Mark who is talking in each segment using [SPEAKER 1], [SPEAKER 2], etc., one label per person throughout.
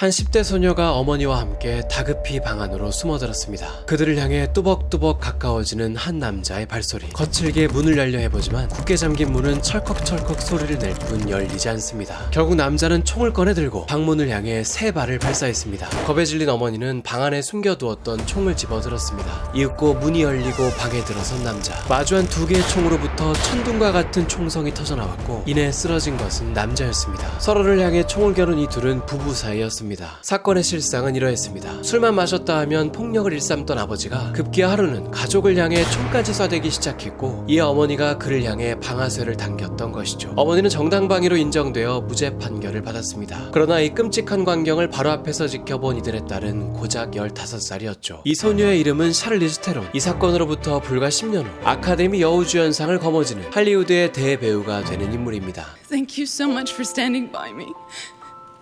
[SPEAKER 1] 한 10대 소녀가 어머니와 함께 다급히 방 안으로 숨어들었습니다. 그들을 향해 뚜벅뚜벅 가까워지는 한 남자의 발소리. 거칠게 문을 열려 해보지만 굳게 잠긴 문은 철컥철컥 소리를 낼 뿐 열리지 않습니다. 결국 남자는 총을 꺼내 들고 방문을 향해 3발을 발사했습니다. 겁에 질린 어머니는 방 안에 숨겨두었던 총을 집어들었습니다. 이윽고 문이 열리고 방에 들어선 남자. 마주한 2개의 총으로부터 천둥과 같은 총성이 터져나왔고 이내 쓰러진 것은 남자였습니다. 서로를 향해 총을 겨눈 이 둘은 부부 사이였습니다. 사건의 실상은 이러했습니다. 술만 마셨다 하면 폭력을 일삼던 아버지가 급기야 하루는 가족을 향해 총까지 쏴대기 시작했고 이에 어머니가 그를 향해 방아쇠를 당겼던 것이죠. 어머니는 정당방위로 인정되어 무죄 판결을 받았습니다. 그러나 이 끔찍한 광경을 바로 앞에서 지켜본 이들의 딸은 고작 15살이었죠. 이 소녀의 이름은 샤를리즈 테론. 이 사건으로부터 불과 10년 후 아카데미 여우주연상을 거머쥐는 할리우드의 대배우가 되는 인물입니다.
[SPEAKER 2] Thank you so much for standing by me.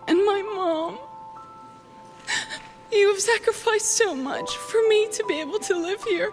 [SPEAKER 2] And my mom. You have sacrificed so much for me to be able to live here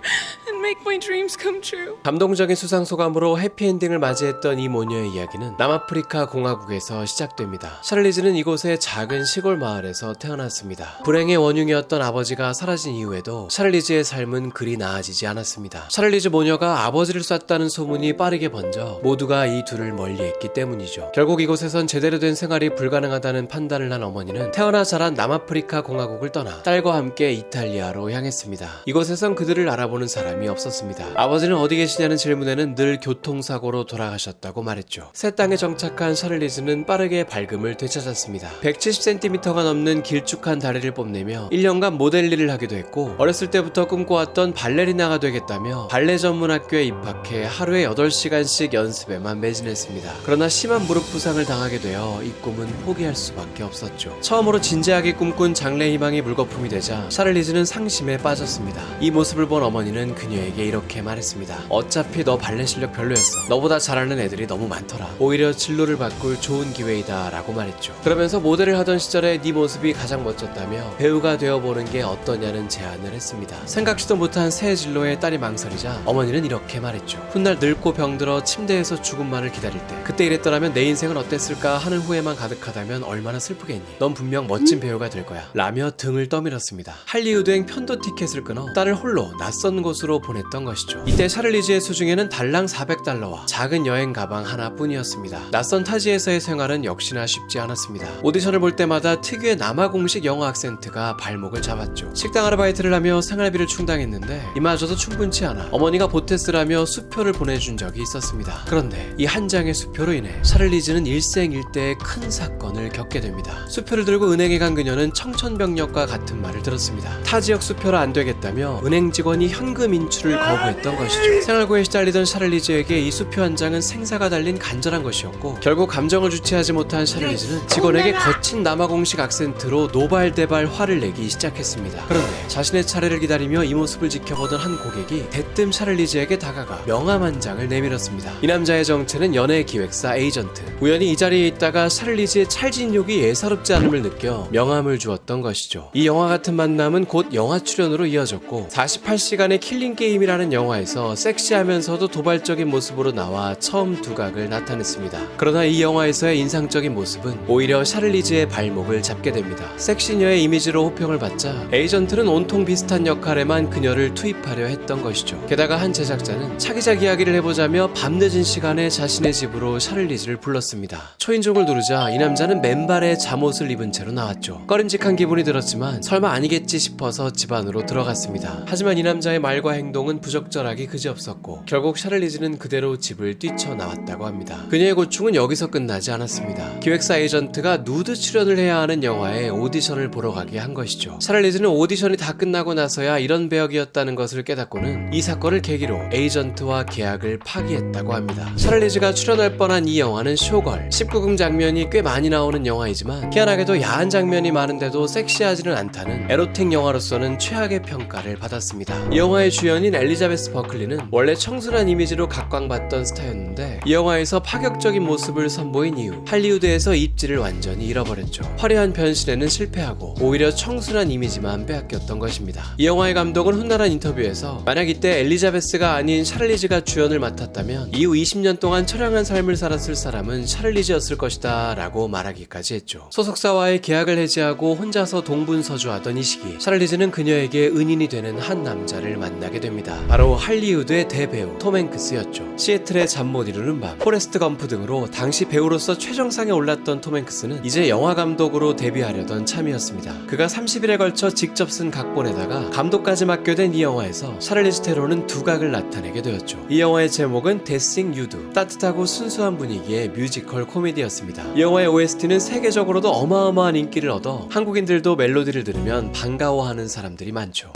[SPEAKER 2] and make my dreams come true.
[SPEAKER 1] 감동적인 수상소감으로 해피엔딩을 맞이했던 이 모녀의 이야기는 남아프리카 공화국에서 시작됩니다. 샤를리즈는 이곳의 작은 시골 마을에서 태어났습니다. 불행의 원흉이었던 아버지가 사라진 이후에도 샤를리즈의 삶은 그리 나아지지 않았습니다. 샤를리즈 모녀가 아버지를 쐈다는 소문이 빠르게 번져 모두가 이 둘을 멀리했기 때문이죠. 결국 이곳에선 제대로 된 생활이 불가능하다는 판단을 한 어머니는 태어나 자란 남아프리카 공화국을 떠나 딸과 함께 이탈리아로 향했습니다. 이곳에선 그들을 알아보는 사람이 없었습니다. 아버지는 어디 계시냐는 질문에는 늘 교통사고로 돌아가셨다고 말했죠. 새 땅에 정착한 샤를리즈는 빠르게 발금을 되찾았습니다. 170cm가 넘는 길쭉한 다리를 뽐내며 1년간 모델 일을 하기도 했고 어렸을 때부터 꿈꿔왔던 발레리나가 되겠다며 발레 전문 학교에 입학해 하루에 8시간씩 연습에만 매진했습니다. 그러나 심한 무릎 부상을 당하게 되어 이 꿈은 포기할 수밖에 없었죠. 처음으로 진지하게 꿈꾼 장래 희망이 물거품이 되자 샤를리즈는 상심에 빠졌습니다. 이 모습을 본 어머니는 그녀에게 이렇게 말했습니다. 어차피 너 발레 실력 별로였어. 너보다 잘하는 애들이 너무 많더라. 오히려 진로를 바꿀 좋은 기회이다 라고 말했죠. 그러면서 모델을 하던 시절에 네 모습이 가장 멋졌다며 배우가 되어보는 게 어떠냐는 제안을 했습니다. 생각지도 못한 새 진로에 딸이 망설이자 어머니는 이렇게 말했죠. 훗날 늙고 병들어 침대에서 죽음만을 기다릴 때 그때 이랬더라면 내 인생은 어땠을까 하는 후회만 가득하다면 얼마나 슬프겠니. 넌 분명 멋진 배우가 될 거야 라며 등을 떠밀었습니다. 할리우드행 편도 티켓을 끊어 딸을 홀로 낯선 곳으로 보냈던 것이죠. 이때 샤를리즈의 수중에는 달랑 $400와 작은 여행 가방 하나뿐이었습니다. 낯선 타지에서의 생활은 역시나 쉽지 않았습니다. 오디션을 볼 때마다 특유의 남아 공식 영어 악센트가 발목을 잡았죠. 식당 아르바이트를 하며 생활비를 충당했는데 이마저도 충분치 않아 어머니가 보태쓰라며 수표를 보내준 적이 있었습니다. 그런데 이 한 장의 수표로 인해 샤를리즈는 일생일대의 큰 사건을 겪게 됩니다. 수표를 들고 은행에 간 그녀는 청천벽력과 같은 말을 들었습니다. 타 지역 수표라 안 되겠다며 은행 직원이 현금 인출을 거부했던 것이죠. 생활고에 시달리던 샤를리즈에게 이 수표 한 장은 생사가 달린 간절한 것이었고 결국 감정을 주체하지 못한 샤를리즈는 직원에게 거친 남아 공식 악센트로 노발대발 화를 내기 시작했습니다. 그런데 자신의 차례를 기다리며 이 모습을 지켜보던 한 고객이 대뜸 샤를리즈에게 다가가 명함 한 장을 내밀었습니다. 이 남자의 정체는 연예 기획사 에이전트. 우연히 이 자리에 있다가 샤를리즈의 찰진욕이 예사롭지 않음을 느껴 명함을 주었던 것이죠. 이 영화 같은 만남은 곧 영화 출연으로 이어졌고 48시간의 킬링 게임이라는 영화에서 섹시하면서도 도발적인 모습으로 나와 처음 두각을 나타냈습니다. 그러나 이 영화에서의 인상적인 모습은 오히려 샤를리즈의 발목을 잡게 됩니다. 섹시녀의 이미지로 호평을 받자 에이전트는 온통 비슷한 역할에만 그녀를 투입하려 했던 것이죠. 게다가 한 제작자는 차기작 이야기를 해보자며 밤늦은 시간에 자신의 집으로 샤를리즈를 불렀습니다. 초인종을 누르자 이 남자는 맨발에 잠옷을 입은 채로 나왔죠. 꺼림직한 기분이 들었지만 설마 아니겠지 싶어서 집 안으로 들어갔습니다. 하지만 이 남자의 말과 행동은 부적절하기 그지없었고 결국 샤를리즈는 그대로 집을 뛰쳐나왔다고 합니다. 그녀의 고충은 여기서 끝나지 않았습니다. 기획사 에이전트가 누드 출연을 해야 하는 영화에 오디션을 보러 가게 한 것이죠. 샤를리즈는 오디션이 다 끝나고 나서야 이런 배역이었다는 것을 깨닫고는 이 사건을 계기로 에이전트와 계약을 파기했다고 합니다. 샤를리즈가 출연할 뻔한 이 영화는 쇼걸 19금 장면이 꽤 많이 나오는 영화이지만 희한하게도 야한 장면이 많은데도 섹시하지는 않는 않다는 에로틱 영화로서는 최악의 평가를 받았습니다. 이 영화의 주연인 엘리자베스 버클리는 원래 청순한 이미지로 각광받던 스타였는데 이 영화에서 파격적인 모습을 선보인 이후 할리우드에서 입지를 완전히 잃어버렸죠. 화려한 변신에는 실패하고 오히려 청순한 이미지만 빼앗겼던 것입니다. 이 영화의 감독은 훗날한 인터뷰에서 만약 이때 엘리자베스가 아닌 샤를리즈가 주연을 맡았다면 이후 20년 동안 처량한 삶을 살았을 사람은 샤를리즈였을 것이다 라고 말하기까지 했죠. 소속사와의 계약을 해지하고 혼자서 동분서주하던 이 시기 샤를리즈는 그녀에게 은인이 되는 한 남자를 만나게 됩니다. 바로 할리우드의 대배우 톰 행크스였죠. 시애틀의 잠 못 이루는 밤, 포레스트 검프 등으로 당시 배우로서 최정상에 올랐던 톰 행크스는 이제 영화 감독으로 데뷔하려던 참이었습니다. 그가 30일에 걸쳐 직접 쓴 각본에다가 감독까지 맡게 된 이 영화에서 샤를리즈 테론은 두각을 나타내게 되었죠. 이 영화의 제목은 데싱 유두, 따뜻하고 순수한 분위기의 뮤지컬 코미디였습니다. 이 영화의 OST는 세계적으로도 어마어마한 인기를 얻어 한국인들도 멜로디를 들으면 반가워하는 사람들이 많죠.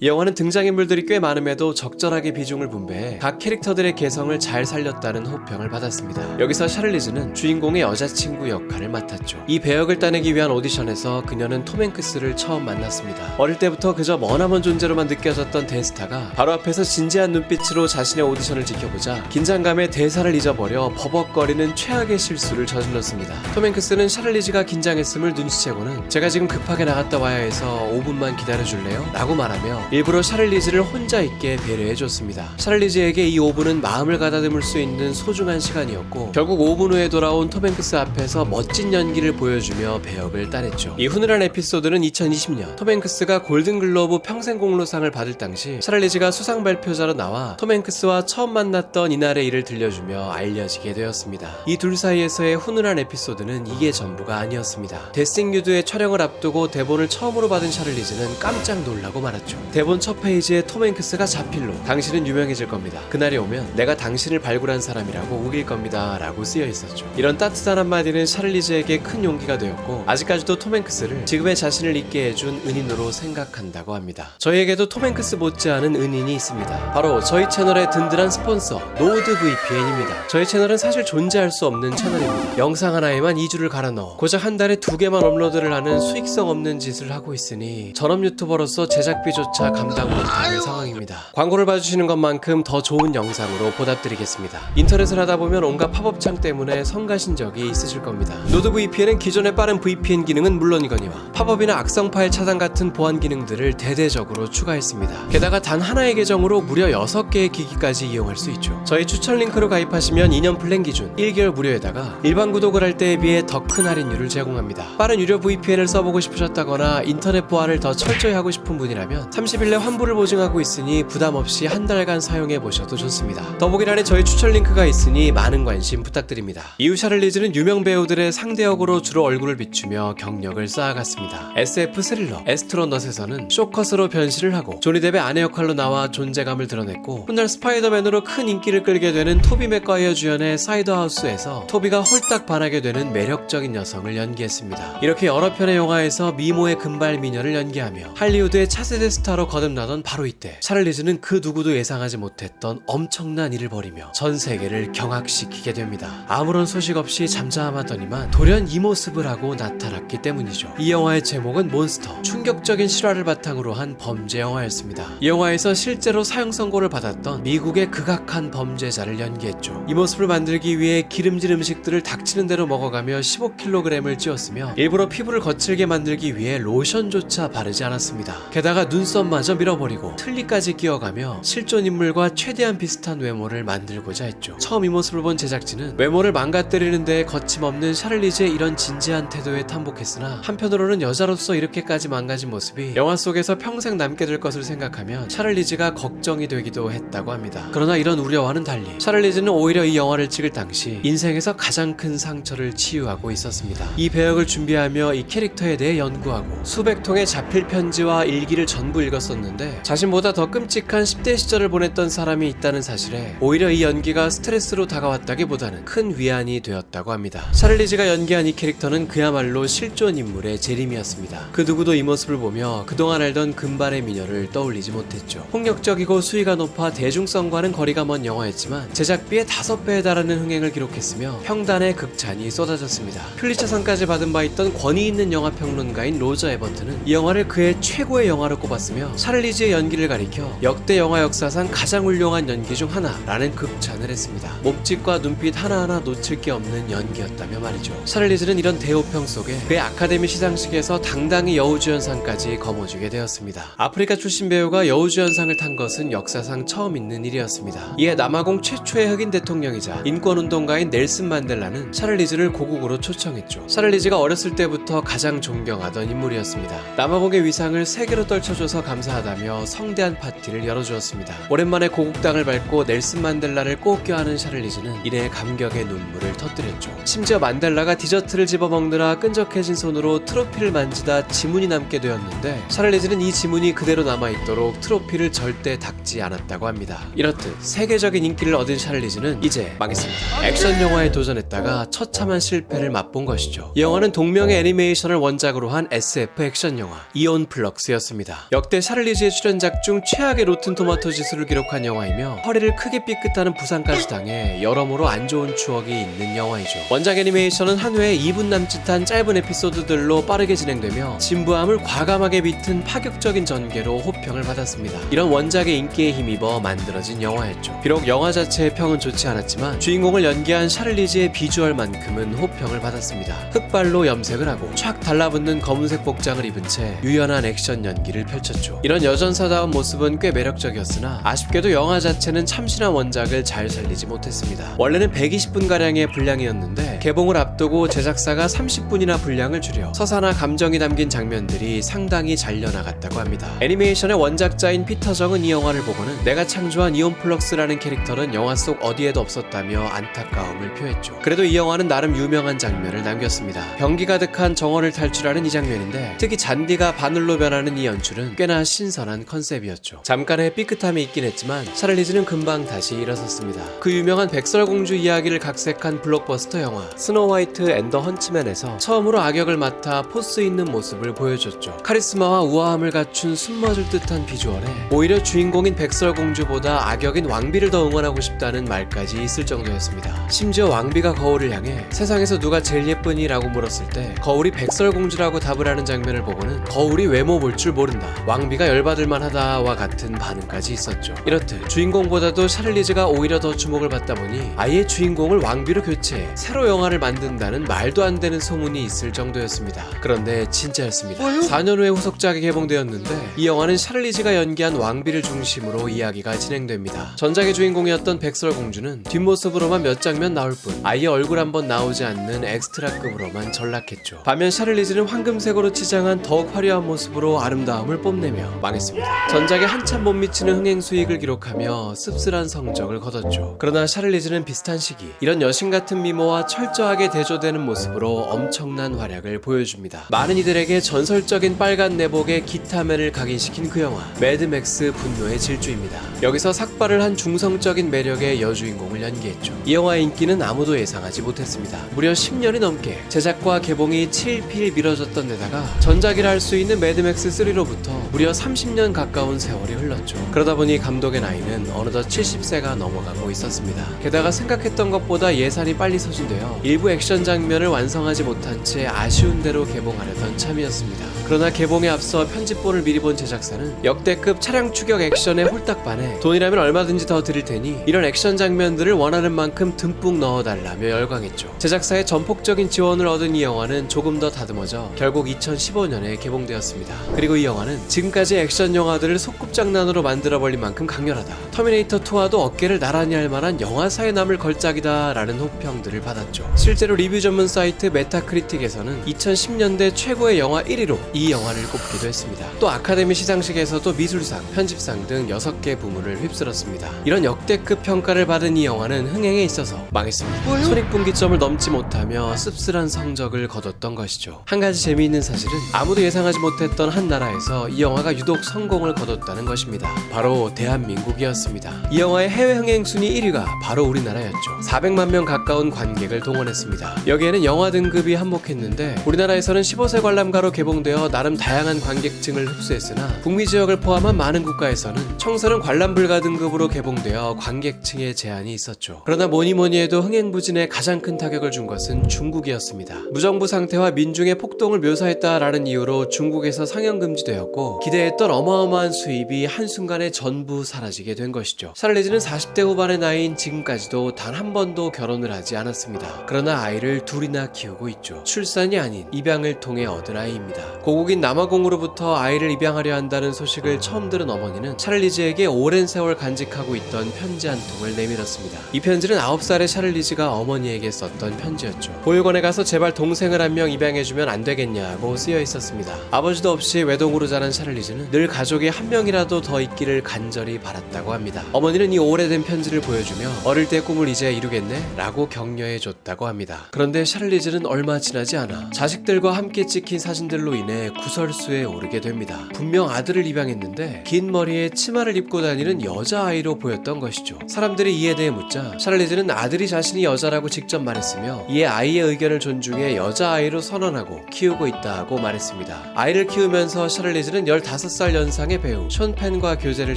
[SPEAKER 1] 이 영화는 등장인물들이 꽤 많음에도 적절하게 비중을 분배해 각 캐릭터들의 개성을 잘 살렸다는 호평을 받았습니다. 여기서 샤를리즈는 주인공의 여자친구 역할을 맡았죠. 이 배역을 따내기 위한 오디션에서 그녀는 톰 행크스를 처음 만났습니다. 어릴 때부터 그저 머나먼 존재로만 느껴졌던 대스타가 바로 앞에서 진지한 눈빛으로 자신의 오디션을 지켜보자 긴장감에 대사를 잊어버려 버벅거리는 최악의 실수를 저질렀습니다. 톰 행크스는 샤를리즈가 긴장했음을 눈치채고는 제가 지금 급하게 나갔다 와야 해서 5분만 기다려줄래요? 라고 말하며 일부러 샤를리즈를 혼자 있게 배려해줬습니다. 샤를리즈에게 이 5분은 마음을 가다듬을 수 있는 소중한 시간이었고 결국 5분 후에 돌아온 톰 행크스 앞에서 멋진 연기를 보여주며 배역을 따냈죠. 이 훈훈한 에피소드는 2020년 톰 행크스가 골든글로브 평생공로상을 받을 당시 샤를리즈가 수상 발표자로 나와 톰 행크스와 처음 만났던 이날의 일을 들려주며 알려지게 되었습니다. 이 둘 사이에서의 훈훈한 에피소드는 이게 전부가 아니었습니다. 데싱 유드의 촬영을 앞두고 대본을 처음으로 받은 샤를리즈는 깜짝 놀라고 말았죠. 대본 첫 페이지에 톰 행크스가 자필로 당신은 유명해질 겁니다. 그날이 오면 내가 당신을 발굴한 사람이라고 우길 겁니다 라고 쓰여 있었죠. 이런 따뜻한 한마디는 샤를리즈에게 큰 용기가 되었고 아직까지도 톰 행크스를 지금의 자신을 있게 해준 은인으로 생각한다고 합니다. 저희에게도 톰 행크스 못지않은 은인이 있습니다. 바로 저희 채널의 든든한 스폰서 노드 VPN입니다. 저희 채널은 사실 존재할 수 없는 채널입니다. 영상 하나에만 2주를 갈아 넣어 고작 한 달에 2개만 업로드를 하는 수익성 없는 짓을 하고 있으니 전업 유튜버로서 제작비조차 감당 못하는 상황입니다. 광고를 봐주시는 것만큼 더 좋은 영상으로 보답드리겠습니다. 인터넷을 하다 보면 온갖 팝업창 때문에 성가신 적이 있으실 겁니다. 노드 VPN은 기존의 빠른 VPN 기능은 물론이거니와 팝업이나 악성 파일 차단 같은 보안 기능들을 대대적으로 추가했습니다. 게다가 단 하나의 계정으로 무려 6개의 기기까지 이용할 수 있죠. 저희 추천 링크로 가입하시면 2년 플랜 기준 1개월 무료에다가 일반 구독을 할 때에 비해 더 큰 할인율을 제공합니다. 빠른 유료 VPN을 써보고 싶으셨다거나 인터넷 보안을 더 철저히 하고 싶은 분이라면 30일 내 환불을 보증하고 있으니 부담 없이 한 달간 사용해 보셔도 좋습니다. 더보기란에 저희 추천 링크가 있으니 많은 관심 부탁드립니다. 이후 샤를리즈는 유명 배우들의 상대역으로 주로 얼굴을 비추며 경력을 쌓아갔습니다. SF 스릴러 애스트로넛에서는 쇼컷으로 변신을 하고 조니 뎁의 아내 역할로 나와 존재감을 드러냈고 훗날 스파이더맨으로 큰 인기를 끌게 되는 토비 맥과이어 주연의 사이더하우스에서 토비가 홀딱 반하게 되는 매력적인 여성을 연기했습니다. 이렇게 여러 편의 영화에서 미모의 금발 미녀를 연기하며 할리우드의 차세대 스타로 거듭나던 바로 이때 샤를리즈는 그 누구도 예상하지 못했던 엄청난 일을 벌이며 전 세계를 경악시키게 됩니다. 아무런 소식 없이 잠잠하더니만 돌연 이 모습을 하고 나타났기 때문이죠. 이 영화의 제목은 몬스터, 충격적인 실화를 바탕으로 한 범죄 영화였습니다. 이 영화에서 실제로 사형 선고를 받았던 미국의 극악한 범죄자를 연기했죠. 이 모습을 만들기 위해 기름진 음식들을 닥치는 대로 먹어가며 15kg을 찌웠으며 일부러 피부를 거칠게 만들기 위해 로션조차 바르지 않았습니다. 게다가 눈썹마저 밀어버리고 틀니까지 끼워가며 실존 인물과 최대한 비슷한 외모를 만들고자 했죠. 처음 이 모습을 본 제작진은 외모를 망가뜨리는 데에 거침없는 샤를리즈의 이런 진지한 태도에 탐복했으나 한편으로는 여자로서 이렇게까지 망가진 모습이 영화 속에서 평생 남게 될 것을 생각하면 샤를리즈가 걱정이 되기도 했다고 합니다. 그러나 이런 우려와는 달리 샤를리즈는 오히려 이 영화를 찍을 당시 인생에서 가장 큰 상처를 치유하고 있었습니다. 이 배역을 준비하며 이 캐릭터에 대해 연구하고 수백 통의 자필 편지와 일기를 전부 읽었습니다. 들었었는데 자신보다 더 끔찍한 10대 시절을 보냈던 사람이 있다는 사실에 오히려 이 연기가 스트레스로 다가왔다기보다는 큰 위안이 되었다고 합니다. 샤를리즈가 연기한 이 캐릭터는 그야말로 실존 인물의 재림이었습니다. 그 누구도 이 모습을 보며 그동안 알던 금발의 미녀를 떠올리지 못했죠. 폭력적이고 수위가 높아 대중성과는 거리가 먼 영화였지만 제작비의 5배에 달하는 흥행을 기록했으며 평단의 극찬이 쏟아졌습니다. 퓰리처상까지 받은 바 있던 권위 있는 영화 평론가인 로저 에버튼은 이 영화를 그의 최고의 영화로 꼽았으며 샤를리즈의 연기를 가리켜 역대 영화 역사상 가장 훌륭한 연기 중 하나라는 극찬을 했습니다. 몸짓과 눈빛 하나하나 놓칠 게 없는 연기였다며 말이죠. 샤를리즈는 이런 대호평 속에 그의 아카데미 시상식에서 당당히 여우주연상까지 거머쥐게 되었습니다. 아프리카 출신 배우가 여우주연상을 탄 것은 역사상 처음 있는 일이었습니다. 이에 남아공 최초의 흑인 대통령이자 인권운동가인 넬슨 만델라는 샤를리즈를 고국으로 초청했죠. 샤를리즈가 어렸을 때부터 가장 존경하던 인물이었습니다. 남아공의 위상을 세계로 떨쳐줘서 감사하다며 성대한 파티를 열어주었습니다. 오랜만에 고국 땅을 밟고 넬슨 만델라를 꼭 껴안은 샤를리즈는 이내 감격의 눈물을 터뜨렸죠. 심지어 만델라가 디저트를 집어먹느라 끈적해진 손으로 트로피를 만지다 지문이 남게 되었는데 샤를리즈는 이 지문이 그대로 남아있도록 트로피를 절대 닦지 않았다고 합니다. 이렇듯 세계적인 인기를 얻은 샤를리즈는 이제 망했습니다. 액션 영화에 도전했다가 처참한 실패를 맛본 것이죠. 이 영화는 동명의 애니메이션을 원작으로 한 SF 액션 영화 이온 플럭스였습니다. 역대 샤를리즈의 출연작 중 최악의 로튼 토마토 지수를 기록한 영화이며 허리를 크게 삐끗하는 부상까지 당해 여러모로 안 좋은 추억이 있는 영화이죠. 원작 애니메이션은 한 회에 2분 남짓한 짧은 에피소드들로 빠르게 진행되며 진부함을 과감하게 비튼 파격적인 전개로 호평을 받았습니다. 이런 원작의 인기에 힘입어 만들어진 영화였죠. 비록 영화 자체의 평은 좋지 않았지만 주인공을 연기한 샤를리즈의 비주얼만큼은 호평을 받았습니다. 흑발로 염색을 하고 촥 달라붙는 검은색 복장을 입은 채 유연한 액션 연기를 펼쳤죠. 이런 여전사다운 모습은 꽤 매력적이었으나 아쉽게도 영화 자체는 참신한 원작을 잘 살리지 못했습니다. 원래는 120분가량의 분량이었는데 개봉을 앞두고 제작사가 30분이나 분량을 줄여 서사나 감정이 담긴 장면들이 상당히 잘려나갔다고 합니다. 애니메이션의 원작자인 피터 정은 이 영화를 보고는 내가 창조한 이온 플럭스라는 캐릭터는 영화 속 어디에도 없었다며 안타까움을 표했죠. 그래도 이 영화는 나름 유명한 장면을 남겼습니다. 병기 가득한 정원을 탈출하는 이 장면인데 특히 잔디가 바늘로 변하는 이 연출은 꽤나 신선한 컨셉이었죠. 잠깐의 삐끗함이 있긴 했지만 샤를리즈는 금방 다시 일어섰습니다. 그 유명한 백설공주 이야기를 각색한 블록버스터 영화 스노우 화이트 앤 더 헌츠맨에서 처음으로 악역을 맡아 포스 있는 모습을 보여줬죠. 카리스마와 우아함을 갖춘 숨머질 듯한 비주얼에 오히려 주인공인 백설공주보다 악역인 왕비를 더 응원하고 싶다는 말까지 있을 정도였습니다. 심지어 왕비가 거울을 향해 세상에서 누가 제일 예쁘니? 라고 물었을 때 거울이 백설공주라고 답을 하는 장면을 보고는 거울이 외모 볼 줄 모른다, 왕비가 열받을만 하다와 같은 반응까지 있었죠. 이렇듯 주인공보다도 샤를리즈가 오히려 더 주목을 받다 보니 아예 주인공을 왕비로 교체해 새로 영화를 만든다는 말도 안 되는 소문이 있을 정도였습니다. 그런데 진짜였습니다. 4년 후에 후속작이 개봉되었는데 이 영화는 샤를리즈가 연기한 왕비를 중심으로 이야기가 진행됩니다. 전작의 주인공이었던 백설공주는 뒷모습으로만 몇 장면 나올 뿐 아예 얼굴 한번 나오지 않는 엑스트라급으로만 전락했죠. 반면 샤를리즈는 황금색으로 치장한 더욱 화려한 모습으로 아름다움을 뽐내며 망했습니다. 전작에 한참 못 미치는 흥행 수익을 기록하며 씁쓸한 성적을 거뒀죠. 그러나 샤를리즈는 비슷한 시기 이런 여신 같은 미모와 철저하게 대조되는 모습으로 엄청난 활약을 보여줍니다. 많은 이들에게 전설적인 빨간 내복의 기타맨을 각인시킨 그 영화 매드맥스 분노의 질주입니다. 여기서 삭발을 한 중성적인 매력의 여주인공을 연기했죠. 이 영화의 인기는 아무도 예상하지 못했습니다. 무려 10년이 넘게 제작과 개봉이 7필 미뤄졌던 데다가 전작이라 할 수 있는 매드맥스 3로부터 무려 30년 가까운 세월이 흘렀죠. 그러다 보니 감독의 나이는 어느덧 70세가 넘어가고 있었습니다. 게다가 생각했던 것보다 예산이 빨리 소진되어 일부 액션 장면을 완성하지 못한 채 아쉬운 대로 개봉하려던 참이었습니다. 그러나 개봉에 앞서 편집본을 미리 본 제작사는 역대급 차량 추격 액션에 홀딱 반해 돈이라면 얼마든지 더 드릴 테니 이런 액션 장면들을 원하는 만큼 듬뿍 넣어달라며 열광했죠. 제작사의 전폭적인 지원을 얻은 이 영화는 조금 더 다듬어져 결국 2015년에 개봉되었습니다. 그리고 이 영화는 지금까지 액션 영화들을 소꿉장난으로 만들어버린 만큼 강렬하다, 터미네이터2와도 어깨를 나란히 할 만한 영화사에 남을 걸작이다 라는 호평들을 받았죠. 실제로 리뷰 전문 사이트 메타크리틱에서는 2010년대 최고의 영화 1위로 이 영화를 꼽기도 했습니다. 또 아카데미 시상식에서도 미술상, 편집상 등 6개 부문을 휩쓸었습니다. 이런 역대급 평가를 받은 이 영화는 흥행에 있어서 망했습니다. 손익분기점을 넘지 못하며 씁쓸한 성적을 거뒀던 것이죠. 한 가지 재미있는 사실은 아무도 예상하지 못했던 한 나라에서 이 영화가 유독 성공을 거뒀다는 것입니다. 바로 대한민국이었습니다. 이 영화의 해외 흥행 순위 1위가 바로 우리나라였죠. 400만 명 가까운 관객을 동원했습니다. 여기에는 영화 등급이 한몫했는데 우리나라에서는 15세 관람가로 개봉되어 나름 다양한 관객층을 흡수했으나 북미 지역을 포함한 많은 국가에서는 청소년 관람 불가 등급으로 개봉되어 관객층에 제한이 있었죠. 그러나 뭐니뭐니 해도 흥행부진에 가장 큰 타격을 준 것은 중국이었습니다. 무정부 상태와 민중의 폭동을 묘사했다라는 이유로 중국에서 상영 금지되었고 기대했던 어마어마한 수입이 한순간에 전부 사라지게 된 것이죠. 샬리즈는 40대 후반의 나이인 지금까지도 단 한 번도 결혼을 하지 않았습니다. 그러나 아이를 둘이나 키우고 있죠. 출산이 아닌 입양을 통해 얻은 아이입니다. 고국인 남아공으로부터 아이를 입양하려 한다는 소식을 처음 들은 어머니는 샤를리즈에게 오랜 세월 간직하고 있던 편지 한 통을 내밀었습니다. 이 편지는 9살의 샤를리즈가 어머니에게 썼던 편지였죠. 보육원에 가서 제발 동생을 한 명 입양해주면 안 되겠냐고 쓰여 있었습니다. 아버지도 없이 외동으로 자란 샤를리즈는 늘 가족이 한 명이라도 더 있기를 간절히 바랐다고 합니다. 어머니는 이 오래된 편지를 보여주며 어릴 때 꿈을 이제 이루겠네? 라고 격려해줬다고 합니다. 그런데 샤를리즈는 얼마 지나지 않아 자식들과 함께 찍힌 사진들로 인해 구설수에 오르게 됩니다. 분명 아들을 입양했는데 긴 머리에 치마를 입고 다니는 여자아이로 보였던 것이죠. 사람들이 이에 대해 묻자 샤를리즈는 아들이 자신이 여자라고 직접 말했으며 이에 아이의 의견을 존중해 여자아이로 선언하고 키우고 있다고 말했습니다. 아이를 키우면서 샤를리즈는 15살 연상의 배우 션 펜과 교제를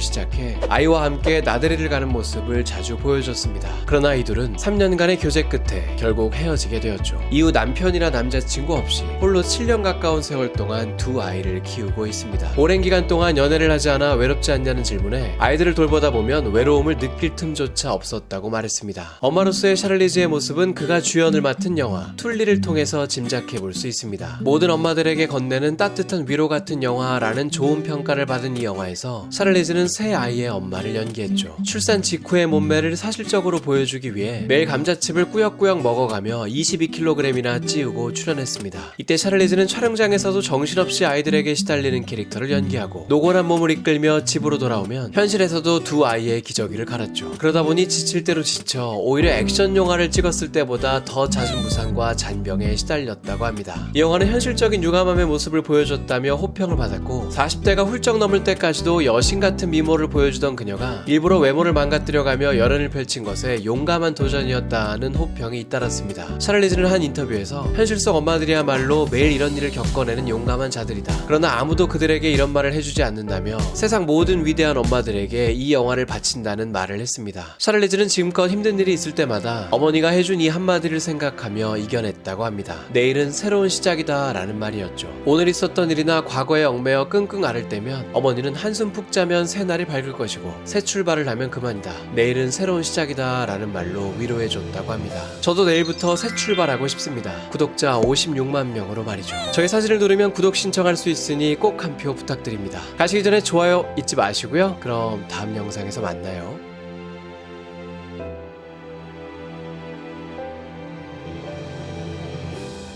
[SPEAKER 1] 시작해 아이와 함께 나들이를 가는 모습을 자주 보여줬습니다. 그러나 이 둘은 3년간의 교제 끝에 결국 헤어지게 되었죠. 이후 남편이나 남자친구 없이 홀로 7년 가까운 세월 동안 두 아이를 키우고 있습니다. 오랜 기간 동안 연애를 하지 않아 외롭지 않냐는 질문에 아이들을 돌보다 보면 외로움을 느낄 틈조차 없었다고 말했습니다. 엄마로서의 샤를리즈의 모습은 그가 주연을 맡은 영화 툴리를 통해서 짐작해 볼 수 있습니다. 모든 엄마들에게 건네는 따뜻한 위로 같은 영화라는 좋은 평가를 받은 이 영화에서 샤를리즈는 새 아이의 엄마를 연기했죠. 출산 직후의 몸매를 사실적으로 보여주기 위해 매일 감자칩을 꾸역꾸역 먹어가며 22kg이나 찌우고 출연했습니다. 이때 샤를리즈는 촬영장에서도 정신없이 아이들에게 시달리는 캐릭터를 연기하고 노곤한 몸을 이끌며 집으로 돌아오면 현실에서도 두 아이의 기저귀를 갈았죠. 그러다 보니 지칠 대로 지쳐 오히려 액션 영화를 찍었을 때보다 더 잦은 부상과 잔병에 시달렸다고 합니다. 이 영화는 현실적인 유감함의 모습을 보여줬다며 호평을 받았고 40대가 훌쩍 넘을 때까지도 여신 같은 미모를 보여주던 그녀가 일부러 외모를 망가뜨려가며 열연을 펼친 것에 용감한 도전이었다는 호평이 잇따랐습니다. 샤를리즈는 한 인터뷰에서 현실 속 엄마들이야말로 매일 이런 일을 겪어내는 용감한 자들이다. 그러나 아무도 그들에게 이런 말을 해주지 않는다며 세상 모든 위대한 엄마들에게 이 영화를 바친다는 말을 했습니다. 샤를리즈는 지금껏 힘든 일이 있을 때마다 어머니가 해준 이 한마디를 생각하며 이겨냈다고 합니다. 내일은 새로운 시작이다 라는 말이었죠. 오늘 있었던 일이나 과거에 얽매여 끙끙 앓을 때면 어머니는 한숨 푹 자면 새날이 밝을 것이고 새 출발을 하면 그만이다. 내일은 새로운 시작이다 라는 말로 위로해줬다고 합니다. 저도 내일부터 새 출발하고 싶습니다. 구독자 56만 명으로 말이죠. 저희 사진을 누르면 구독 신청할 수 있으니 꼭 한 표 부탁드립니다. 가시기 전에 좋아요 잊지 마시고요. 그럼 다음 영상에서 만나요.